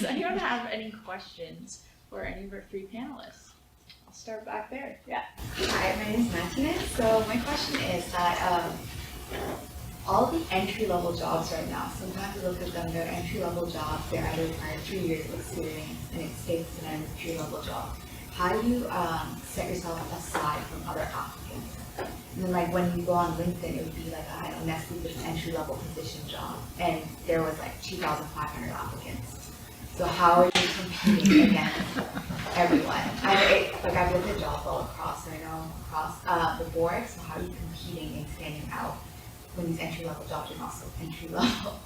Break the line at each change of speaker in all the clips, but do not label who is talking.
Does anyone have any questions for any of our three panelists? I'll start back there. Yeah.
Hi, my name is Martina. So my question is that all the entry-level jobs right now, sometimes you look at them, they're entry-level jobs, they either require 3 years of experience, and it states that I'm a entry-level job. How do you set yourself aside from other applicants? And then like when you go on LinkedIn, it would be like, I don't know, Nestle was an entry-level position job, and there was like 2,500 applicants. So how are you competing against everyone? I've looked at jobs all across, I know, across the board, so how are you competing and standing out when these entry-level jobs are not so entry-level?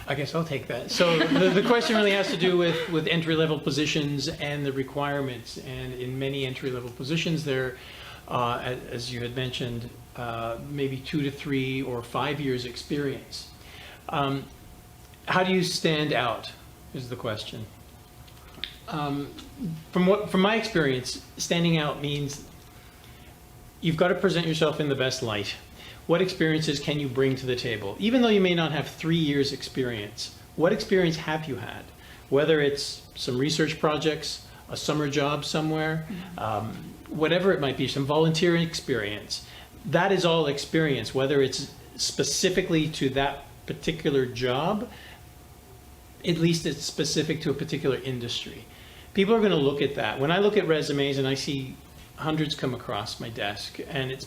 I guess I'll take that. So the question really has to do with entry-level positions and the requirements. And in many entry-level positions, there, as you had mentioned, maybe 2 to 3 or 5 years experience. How do you stand out is the question. From my experience, standing out means you've got to present yourself in the best light. What experiences can you bring to the table? Even though you may not have 3 years experience, what experience have you had? Whether it's some research projects, a summer job somewhere, whatever it might be, some volunteering experience. That is all experience, whether it's specifically to that particular job, at least it's specific to a particular industry. People are going to look at that. When I look at resumes and I see hundreds come across my desk, and it's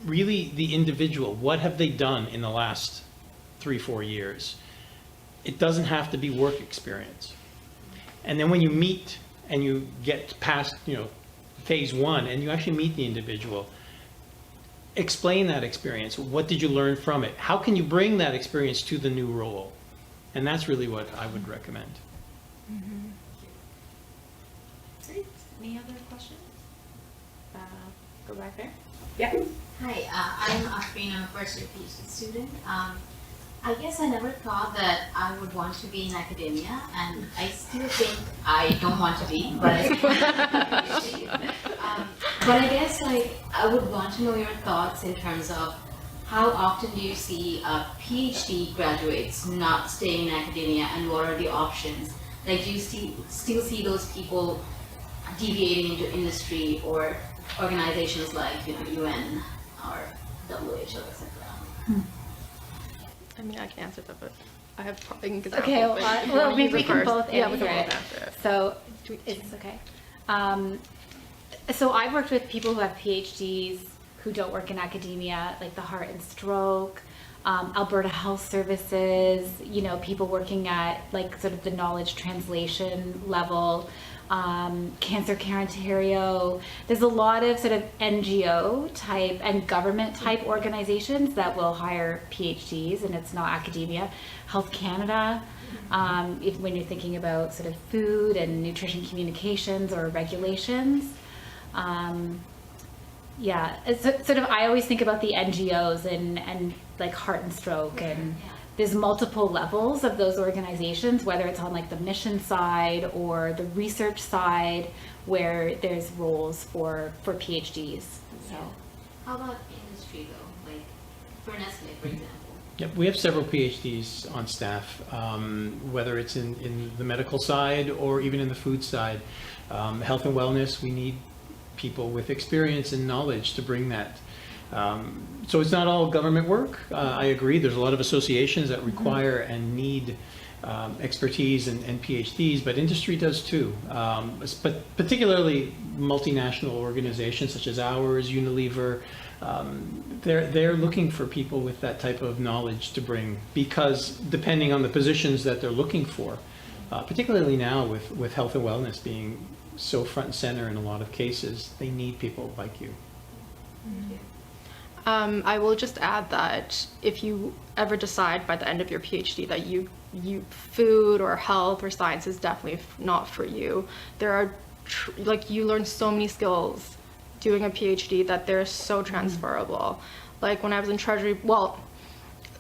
really the individual. What have they done in the last 3-4 years? It doesn't have to be work experience. And then when you meet and you get past, phase 1 and you actually meet the individual, explain that experience. What did you learn from it? How can you bring that experience to the new role? And that's really what I would recommend.
Mm-hmm. Great. Any other questions? Go back there. Yeah.
Hi, I'm Afrina, I'm a first year PhD student. I guess I never thought that I would want to be in academia, and I still think I don't want to be, but but I guess I would want to know your thoughts in terms of how often do you see PhD graduates not staying in academia, and what are the options? Do you still see those people deviating into industry or organizations like UN or WHO, etc.?
I mean, I can answer that, but I have an example.
Okay, well maybe we can both
Yeah, we
answer
can
it.
both answer it.
So it's okay. So I've worked with people who have PhDs who don't work in academia, like the Heart and Stroke, Alberta Health Services, people working at like sort of the knowledge translation level, Cancer Care Ontario. There's a lot of sort of NGO type and government type organizations that will hire PhDs, and it's not academia. Health Canada, when you're thinking about sort of food and nutrition communications or regulations. Yeah, it's sort of, I always think about the NGOs and like Heart and Stroke, and there's multiple levels of those organizations, whether it's on like the mission side or the research side, where there's roles for PhDs. So,
how about industry though, like for Nestle, for example?
Yep, we have several PhDs on staff, whether it's in the medical side or even in the food side. Health and wellness, we need people with experience and knowledge to bring that. So it's not all government work. I agree. There's a lot of associations that require and need expertise and PhDs, but industry does too. But particularly multinational organizations such as ours, Unilever, they're looking for people with that type of knowledge to bring, because depending on the positions that they're looking for, particularly now with health and wellness being so front and center in a lot of cases, they need people like you.
I will just add that if you ever decide by the end of your PhD that you food or health or science is definitely not for you, there are you learn so many skills doing a PhD that they're so transferable. Like when I was in Treasury,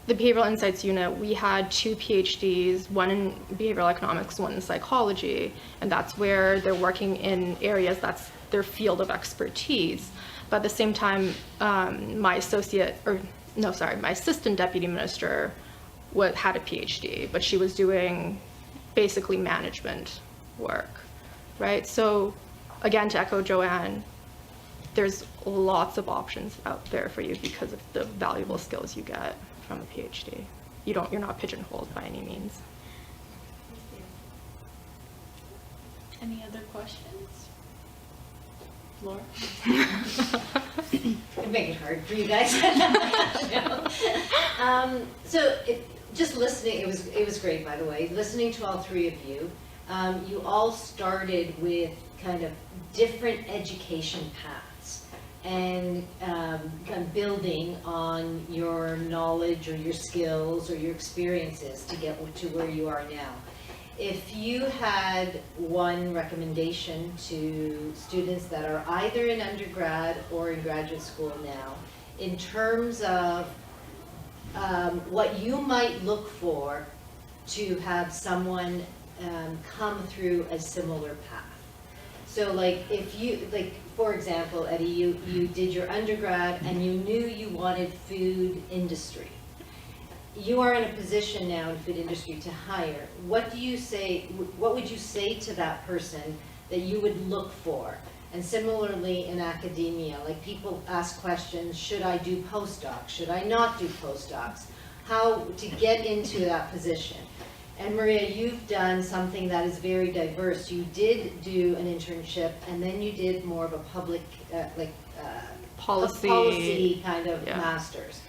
the Behavioral Insights unit, we had 2 PhDs, one in behavioral economics, one in psychology, and that's where they're working in areas that's their field of expertise. But at the same time, my assistant deputy minister had a PhD, but she was doing basically management work, right? So again, to echo JoAnne, there's lots of options out there for you because of the valuable skills you get from a PhD. You're not pigeonholed by any means.
Any other questions? Laura?
It'd make it hard for you guys. Just listening, it was great, by the way. Listening to all three of you, you all started with kind of different education paths and kind of building on your knowledge or your skills or your experiences to get to where you are now. If you had one recommendation to students that are either in undergrad or in graduate school now, in terms of what you might look for to have someone come through a similar path. So like if you, like for example, Eddy, you did your undergrad and you knew you wanted food industry. You are in a position now in food industry to hire. What do you say, what would you say to that person that you would look for? And similarly in academia, like people ask questions, should I do postdocs? Should I not do postdocs? How to get into that position? And Maria, you've done something that is very diverse. You did do an internship and then you did more of a public, policy kind of master's.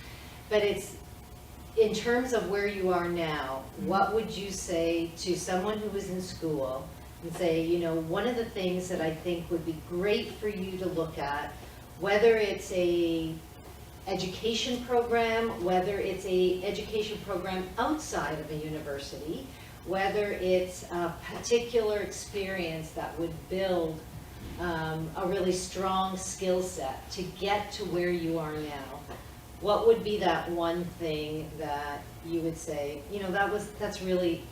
But it's, in terms of where you are now, what would you say to someone who was in school and say, you know, one of the things that I think would be great for you to look at, whether it's a education program, whether it's a education program outside of a university, whether it's a particular experience that would build a really strong skill set to get to where you are now, what would be that one thing that you would say, you know, that was really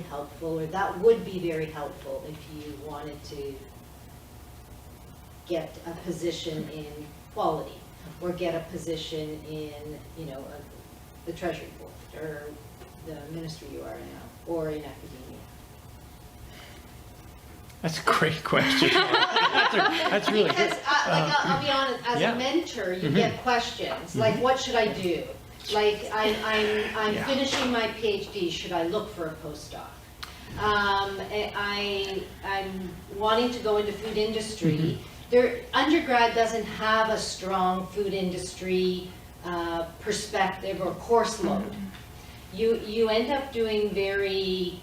helpful, or that would be very helpful if you wanted to get a position in quality, or get a position in, you know, the Treasury Board, or the ministry you are now, or in academia?
That's a great question. That's really
because,
good.
I'll be honest, as
yeah.
a mentor, you get questions, like, what should I do? Like, I'm finishing my PhD, should I look for a postdoc? I'm wanting to go into food industry. Undergrad doesn't have a strong food industry perspective or course load. You end up doing very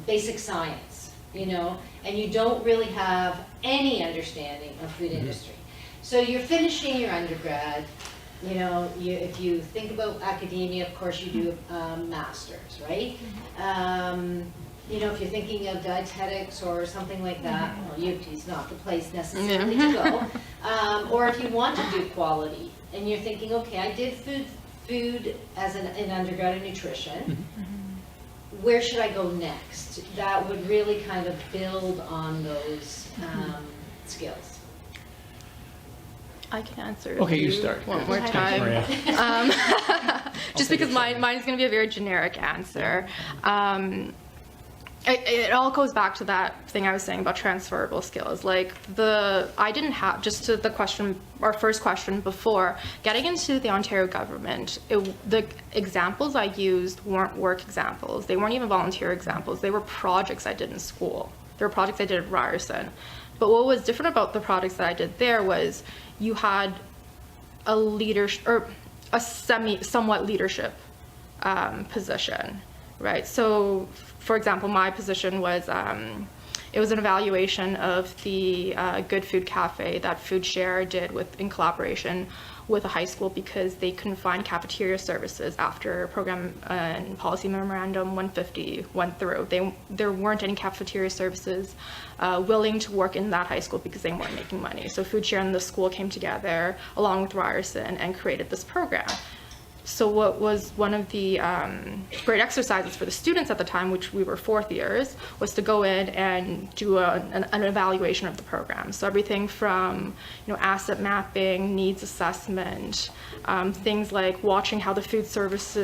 basic science, you know, and you don't really have any understanding of food industry. So you're finishing your undergrad, you know, if you think about academia, of course you do a master's, right? You know, if you're thinking of dietetics or something like that, well, U of T is not the place necessarily to go. Or if you want to do quality and you're thinking, okay, I did food as an undergrad in nutrition, where should I go next? That would really kind of build on those skills.
I can answer.
Okay, you start.
One more time. Just because mine is going to be a very generic answer. It all goes back to that thing I was saying about transferable skills. Like I didn't have, just to the question, our first question before, getting into the Ontario government, the examples I used weren't work examples. They weren't even volunteer examples. They were projects I did in school. They were projects I did at Ryerson. But what was different about the projects that I did there was you had a leadership, or a somewhat leadership position, right? So, for example, my position was, it was an evaluation of the Good Food Cafe that Food Share did in collaboration with a high school because they couldn't find cafeteria services after Program and Policy Memorandum 150 went through. There weren't any cafeteria services willing to work in that high school because they weren't making money. So Food Share and the school came together along with Ryerson and created this program. so what was one of the great exercises for the students at the time, which we were fourth years, was to go in and do an evaluation of the program. So everything from, asset mapping, needs assessment, things like watching how the food service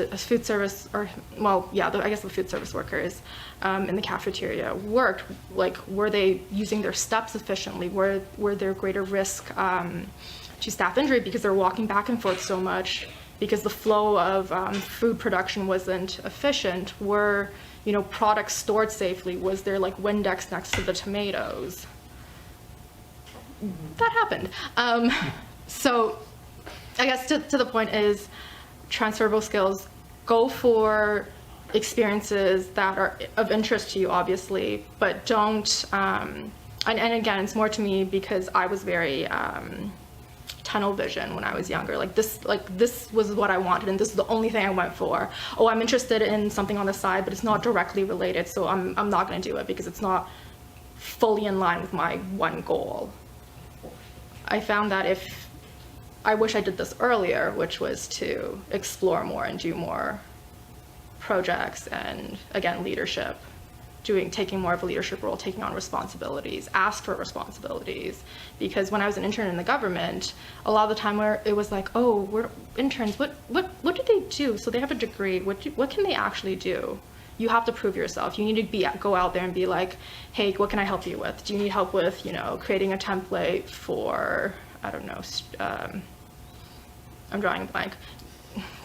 workers in the cafeteria worked. Like, were they using their steps efficiently? Were there greater risk to staff injury because they're walking back and forth so much? Because the flow of food production wasn't efficient. Were, products stored safely? Was there like Windex next to the tomatoes? That happened. So I guess to the point is transferable skills. Go for experiences that are of interest to you, obviously, but don't, and again, it's more to me because I was very, tunnel vision when I was younger. This was what I wanted, and this is the only thing I went for. Oh, I'm interested in something on the side, but it's not directly related, so I'm not going to do it because it's not fully in line with my one goal. I found that I wish I did this earlier, which was to explore more and do more projects and, again, leadership. Taking more of a leadership role, taking on responsibilities, ask for responsibilities. Because when I was an intern in the government, a lot of the time where it was like, oh, we're interns, what do they do? So they have a degree, what can they actually do? You have to prove yourself. You need to go out there and be like, hey, what can I help you with? Do you need help with, creating a template for, I don't know, I'm drawing a blank.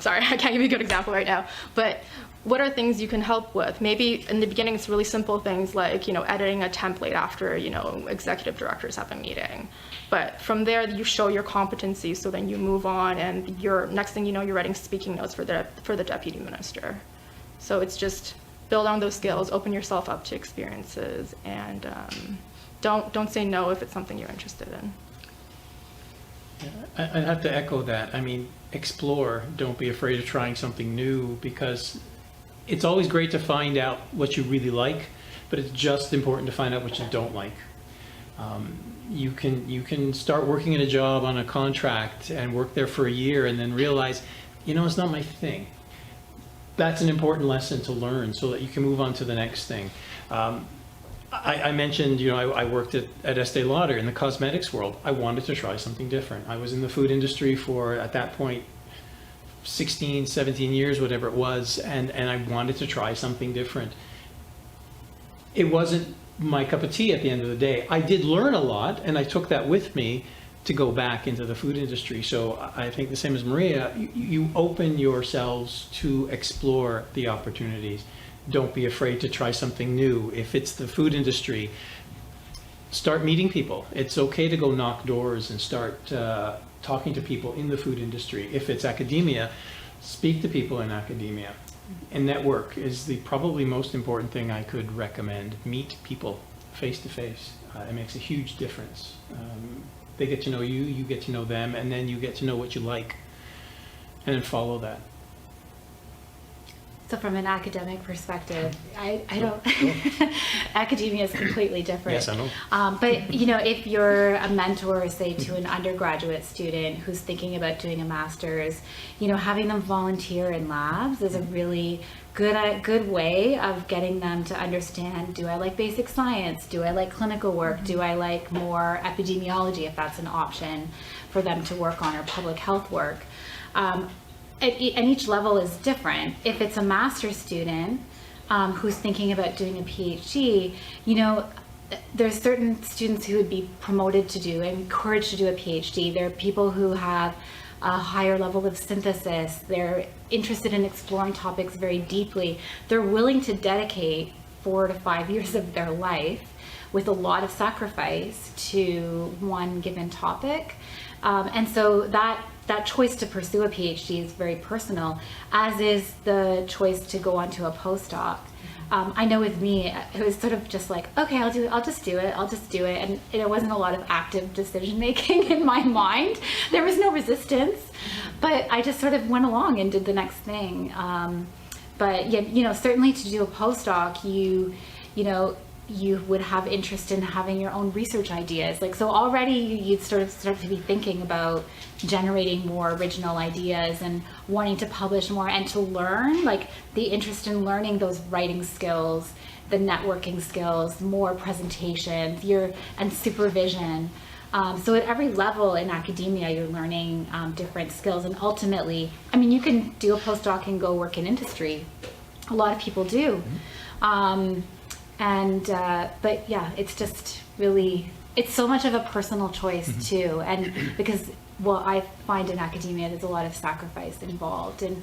Sorry, I can't give you a good example right now, but what are things you can help with? Maybe in the beginning it's really simple things like, editing a template after, executive directors have a meeting. But from there you show your competency, so then you move on and next thing you know, you're writing speaking notes for the deputy minister. So it's just build on those skills, open yourself up to experiences, and don't say no if it's something you're interested in.
I'd have to echo that. I mean, explore. Don't be afraid of trying something new, because it's always great to find out what you really like, but it's just important to find out what you don't like. You can start working in a job on a contract and work there for a year and then realize, it's not my thing. That's an important lesson to learn so that you can move on to the next thing. I mentioned, I worked at Estee Lauder in the cosmetics world. I wanted to try something different. I was in the food industry for, at that point, 16, 17 years, whatever it was, and I wanted to try something different. It wasn't my cup of tea at the end of the day. I did learn a lot, and I took that with me to go back into the food industry. So I think the same as Maria, you open yourselves to explore the opportunities. Don't be afraid to try something new. If it's the food industry, start meeting people. It's okay to go knock doors and start talking to people in the food industry. If it's academia, speak to people in academia. And network is the probably most important thing I could recommend. Meet people face to face. It makes a huge difference. They get to know you, you get to know them, and then you get to know what you like, and then follow that.
So from an academic perspective, I don't, academia is completely different.
Yes, I know.
But, if you're a mentor, say, to an undergraduate student who's thinking about doing a master's, having them volunteer in labs is a really good way of getting them to understand, do I like basic science? Do I like clinical work? Do I like more epidemiology, if that's an option for them to work on, or public health work? And each level is different. If it's a master's student who's thinking about doing a PhD, there's certain students who would be promoted to do, encouraged to do a PhD. There are people who have a higher level of synthesis. They're interested in exploring topics very deeply. They're willing to dedicate 4 to 5 years of their life with a lot of sacrifice to one given topic. And so that choice to pursue a PhD is very personal, as is the choice to go on to a postdoc. I know with me, it was sort of just like, okay, I'll just do it. And there wasn't a lot of active decision making in my mind. There was no resistance, but I just sort of went along and did the next thing. But yeah, certainly to do a postdoc, you would have interest in having your own research ideas. Like, so already you'd sort of start to be thinking about generating more original ideas and wanting to publish more and to learn, like the interest in learning those writing skills, the networking skills, more presentations, and supervision. So at every level in academia, you're learning different skills, and ultimately, I mean, you can do a postdoc and go work in industry. A lot of people do. But yeah, it's just really, it's so much of a personal choice too. And because, well, I find in academia, there's a lot of sacrifice involved. And,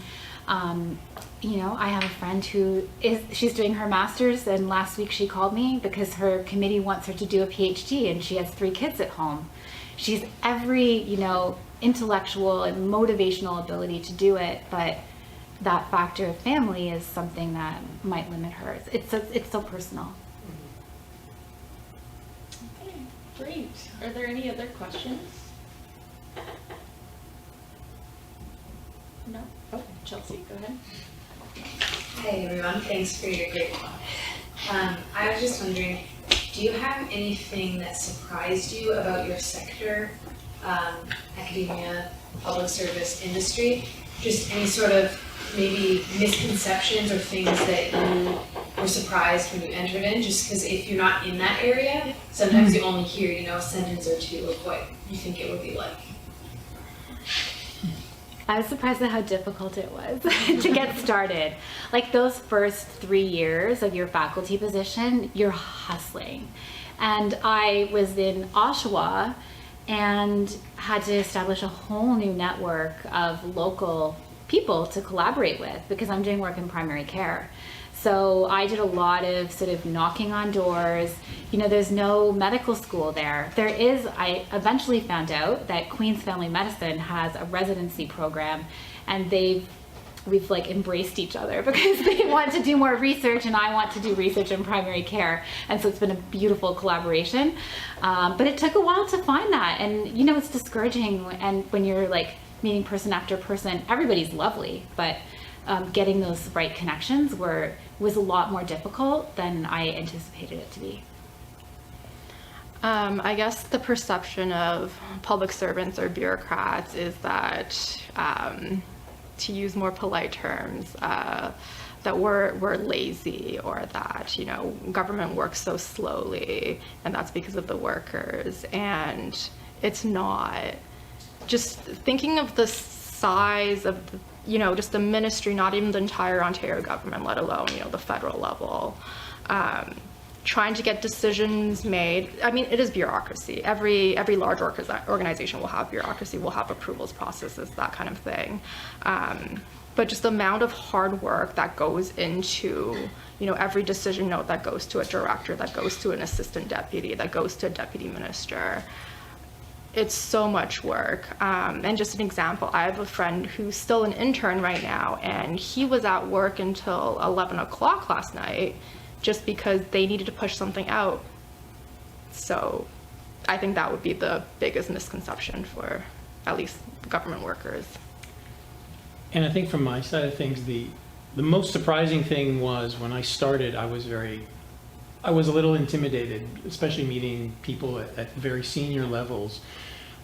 you know, I have a friend she's doing her master's, and last week she called me because her committee wants her to do a PhD, and she has 3 kids at home. She's every, you know, intellectual and motivational ability to do it, but that factor of family is something that might limit her. It's so personal.
Okay, great. Are there any other questions? No? Oh, Chelsea, go ahead.
Hey everyone, thanks for your great talk. I was just wondering, do you have anything that surprised you about your sector, academia, public service, industry? Just any sort of maybe misconceptions or things that you were surprised when you entered in? Just because if you're not in that area, sometimes you only hear, you know, a sentence or two of what you think it would be like.
I was surprised at how difficult it was to get started. Like those first 3 years of your faculty position, you're hustling. And I was in Oshawa and had to establish a whole new network of local people to collaborate with because I'm doing work in primary care. So I did a lot of sort of knocking on doors. You know, there's no medical school there. There is, I eventually found out that Queen's Family Medicine has a residency program, and we've like embraced each other because they want to do more research and I want to do research in primary care. And so it's been a beautiful collaboration. But it took a while to find that. And you know, it's discouraging, and when you're like meeting person after person, everybody's lovely, but getting those right connections was a lot more difficult than I anticipated it to be.
I guess the perception of public servants or bureaucrats is that, to use more polite terms, that we're lazy, or that, you know, government works so slowly and that's because of the workers. And it's not. Just thinking of the size of the, you know, just the ministry, not even the entire Ontario government, let alone, you know, the federal level, trying to get decisions made. I mean, it is bureaucracy. Every large organization will have bureaucracy, will have approvals processes, that kind of thing. But just the amount of hard work that goes into, you know, every decision note that goes to a director, that goes to an assistant deputy, that goes to a deputy minister. It's so much work. And just an example, I have a friend who's still an intern right now, and he was at work until 11 o'clock last night just because they needed to push something out. So I think that would be the biggest misconception for at least government workers.
And I think from my side of things, the most surprising thing was when I started, I was a little intimidated, especially meeting people at very senior levels.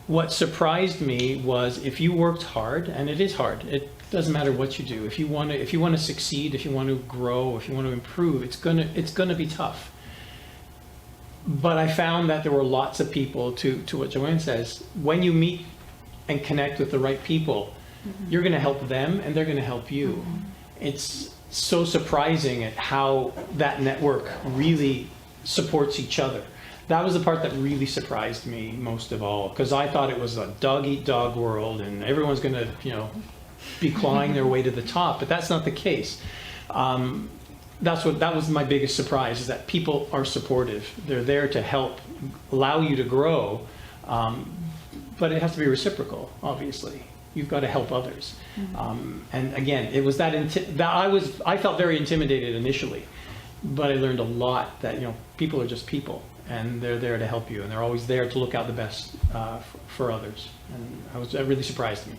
What surprised me was if you worked hard, and it is hard, it doesn't matter what you do. If you want to succeed, if you want to grow, if you want to improve, it's gonna be tough. But I found that there were lots of people, to what JoAnne says, when you meet and connect with the right people, you're gonna help them and they're gonna help you. It's so surprising at how that network really supports each other. That was the part that really surprised me most of all, because I thought it was a dog-eat-dog world and everyone's going to, you know, be clawing their way to the top, but that's not the case. That was my biggest surprise, is that people are supportive. They're there to help allow you to grow, but it has to be reciprocal, obviously. You've got to help others. And again, it was that I felt very intimidated initially, but I learned a lot that, you know, people are just people, and they're there to help you, and they're always there to look out the best for others. And that really surprised me.